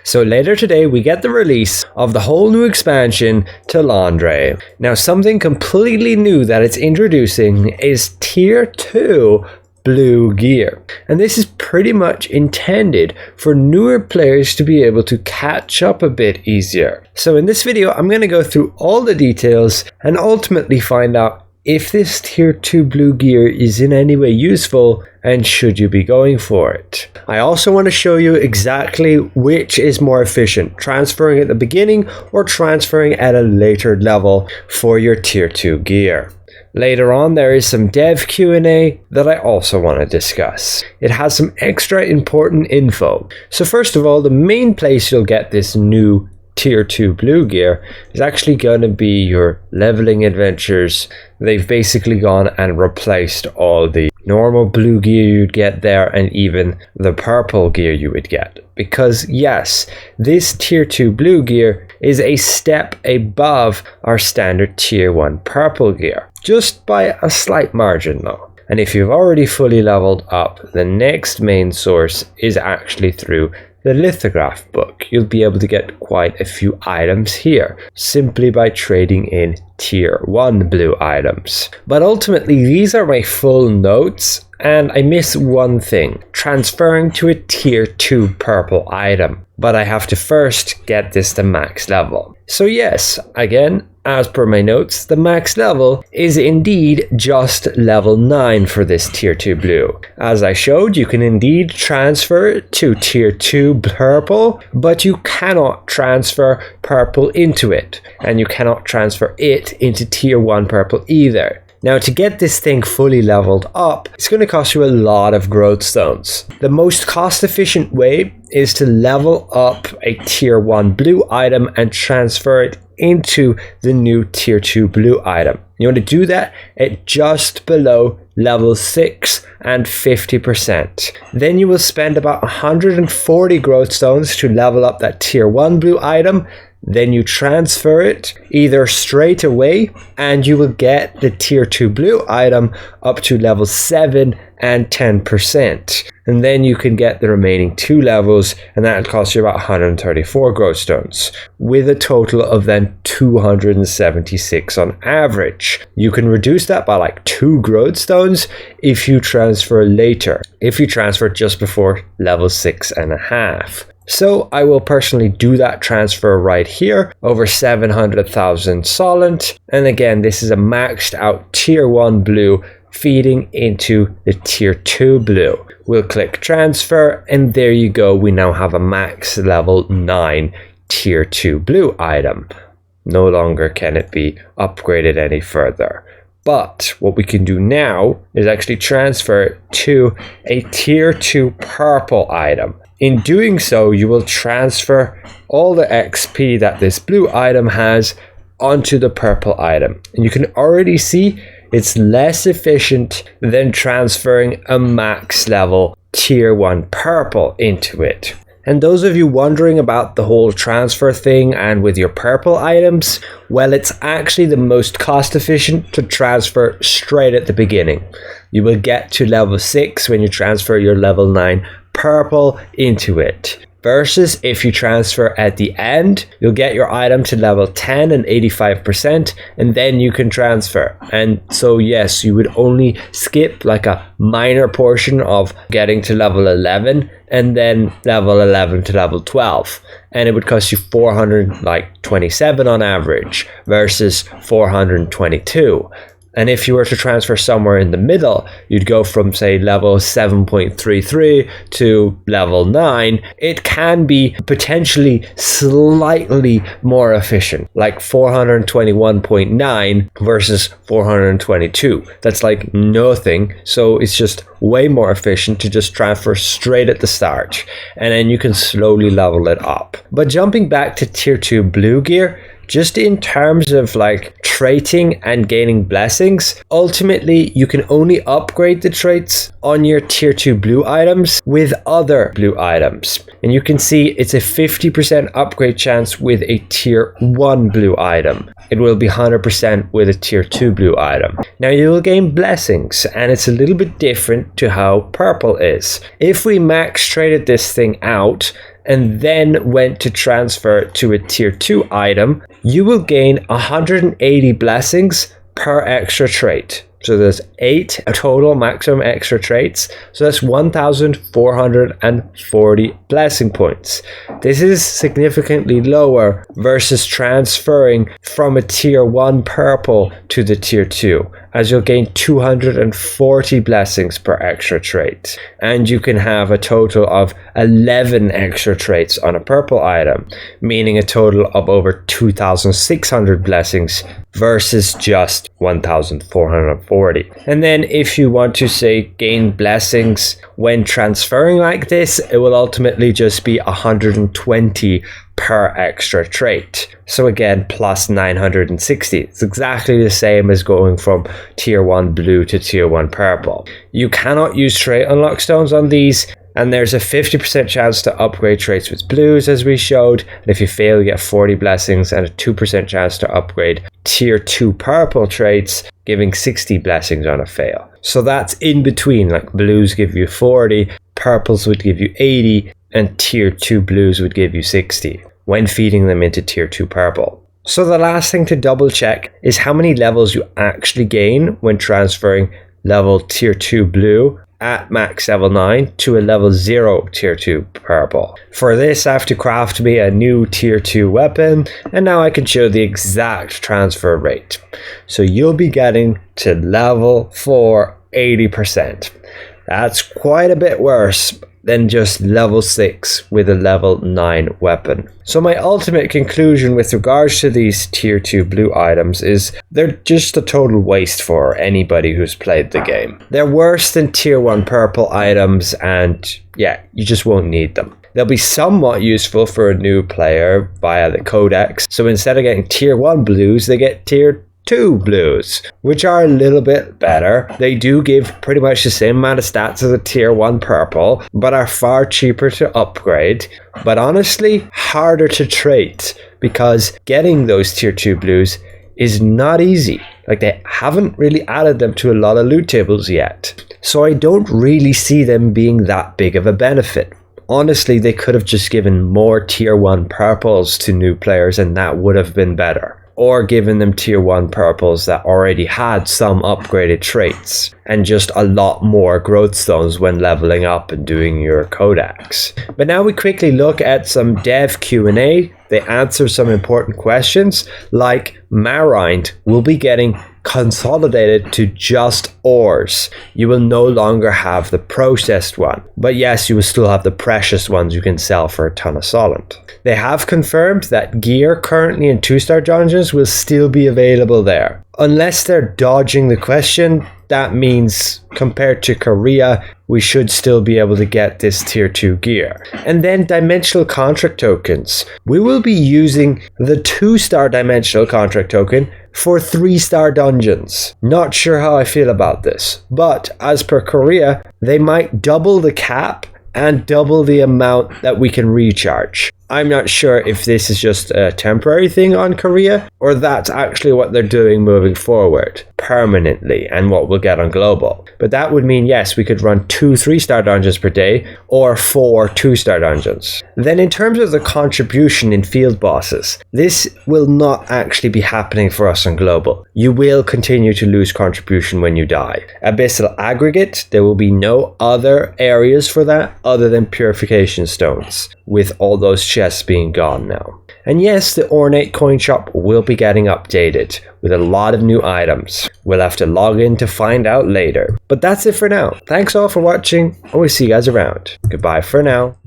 So later today we get the release of the whole new expansion to Londres. Now something completely new that it's introducing is Tier 2 blue gear, and this is pretty much intended for newer players to be able to catch up a bit easier. So in this video I'm going to go through all the details and ultimately find out if this Tier 2 blue gear is in any way useful and should you be going for it. I also want to show you exactly which is more efficient, transferring at the beginning or transferring at a later level for your Tier 2 gear. Later on, there is some dev Q&A that I also want to discuss. It has some extra important info. So first of all, the main place you'll get this new Tier 2 blue gear is actually going to be your leveling adventures. They've basically gone and replaced all the normal blue gear you'd get there and even the purple gear you would get. Because yes, this Tier 2 blue gear is a step above our standard Tier 1 purple gear, just by a slight margin though. And if you've already fully leveled up, the next main source is actually through the lithograph book. You'll be able to get quite a few items here simply by trading in Tier 1 blue items. But ultimately these are my full notes and I miss one thing, transferring to a Tier 2 purple item. But I have to first get this to max level. So yes, again, as per my notes, the max level is indeed just level 9 for this Tier 2 blue. As I showed, you can indeed transfer it to Tier 2 purple, but you cannot transfer purple into it. And you cannot transfer it into Tier 1 purple either. Now to get this thing fully leveled up, it's going to cost you a lot of growth stones. The most cost efficient way is to level up a Tier 1 blue item and transfer it into the new Tier 2 blue item. You want to do that at just below level 6 and 50%. Then you will spend about 140 growth stones to level up that Tier 1 blue item. Then you transfer it either straight away and you will get the Tier 2 blue item up to level 7 and 10%. And then you can get the remaining 2 levels and that will cost you about 134 growth stones with a total of then 276 on average. You can reduce that by like 2 growth stones if you transfer later, if you transfer just before level 6.5. So I will personally do that transfer right here, over 700,000 solent. And again, this is a maxed out Tier 1 blue feeding into the Tier 2 blue. We'll click transfer and there you go. We now have a max level 9 Tier 2 blue item. No longer can it be upgraded any further. But what we can do now is actually transfer it to a Tier 2 purple item. In doing so, you will transfer all the XP that this blue item has onto the purple item. And you can already see it's less efficient than transferring a max level Tier 1 purple into it. And those of you wondering about the whole transfer thing and with your purple items, well, it's actually the most cost efficient to transfer straight at the beginning. You will get to level 6 when you transfer your level 9 purple into it. Versus if you transfer at the end, you'll get your item to level 10 and 85% and then you can transfer. And so yes, you would only skip like a minor portion of getting to level 11 and then level 11 to level 12. And it would cost you 427 on average versus 422. And if you were to transfer somewhere in the middle, you'd go from say level 7.33 to level 9. It can be potentially slightly more efficient, like 421.9 versus 422. That's like nothing. So it's just way more efficient to just transfer straight at the start. And then you can slowly level it up. But jumping back to Tier 2 blue gear, just in terms of like traiting and gaining blessings, ultimately you can only upgrade the traits on your Tier 2 blue items with other blue items. And you can see it's a 50% upgrade chance with a Tier 1 blue item. It will be 100% with a Tier 2 blue item. Now you will gain blessings, and it's a little bit different to how purple is. If we max traded this thing out and then went to transfer to a tier 2 item, you will gain 180 blessings per extra trait. So there's 8 total maximum extra traits. So that's 1,440 blessing points. This is significantly lower versus transferring from a tier 1 purple to the tier 2, as you'll gain 240 blessings per extra trait. And you can have a total of 11 extra traits on a purple item, meaning a total of over 2,600 blessings versus just 1,440. And then if you want to say gain blessings when transferring like this, it will ultimately just be 120 per extra trait. So again, plus 960. It's exactly the same as going from tier 1 blue to tier 1 purple. You cannot use trait unlock stones on these, and there's a 50% chance to upgrade traits with blues, as we showed. And if you fail, you get 40 blessings, and a 2% chance to upgrade tier 2 purple traits, giving 60 blessings on a fail. So that's in between, like blues give you 40, purples would give you 80, and tier 2 blues would give you 60 when feeding them into tier 2 purple. So the last thing to double check is how many levels you actually gain when transferring level tier 2 blue at max level 9 to a level 0 tier 2 purple. For this, I have to craft me a new tier 2 weapon, and now I can show the exact transfer rate. So you'll be getting to level 4 80%. That's quite a bit worse than just level 6 with a level 9 weapon. So my ultimate conclusion with regards to these tier 2 blue items is they're just a total waste for anybody who's played the game. They're worse than tier 1 purple items, and yeah, you just won't need them. They'll be somewhat useful for a new player via the codex. So instead of getting tier 1 blues, they get tier 2 blues, which are a little bit better. They do give pretty much the same amount of stats as a tier 1 purple, but are far cheaper to upgrade, but honestly harder to trait, because getting those tier 2 blues is not easy. Like, they haven't really added them to a lot of loot tables yet, so I don't really see them being that big of a benefit. Honestly, they could have just given more tier 1 purples to new players, and that would have been better. Or given them tier 1 purples that already had some upgraded traits, and just a lot more growth stones when leveling up and doing your codex. But now we quickly look at some dev Q&A. They answer some important questions, like Marind will be getting consolidated to just ores. You will no longer have the processed one, but yes, you will still have the precious ones you can sell for a ton of solent. They have confirmed that gear currently in 2-star dungeons will still be available there. Unless they're dodging the question, that means compared to Korea, we should still be able to get this tier 2 gear. And then dimensional contract tokens. We will be using the 2-star dimensional contract token for 3-star dungeons. Not sure how I feel about this, but as per Korea, they might double the cap and double the amount that we can recharge. I'm not sure if this is just a temporary thing on Korea, or that's actually what they're doing moving forward permanently, and what we'll get on global. But that would mean, yes, we could run 2 3-star dungeons per day or 4 2-star dungeons. Then in terms of the contribution in field bosses, this will not actually be happening for us on global. You will continue to lose contribution when you die. Abyssal aggregate, there will be no other areas for that other than purification stones, with all those chests being gone now. And yes, the ornate coin shop will be getting updated with a lot of new items. We'll have to log in to find out later. But that's it for now. Thanks all for watching, and we'll see you guys around. Goodbye for now.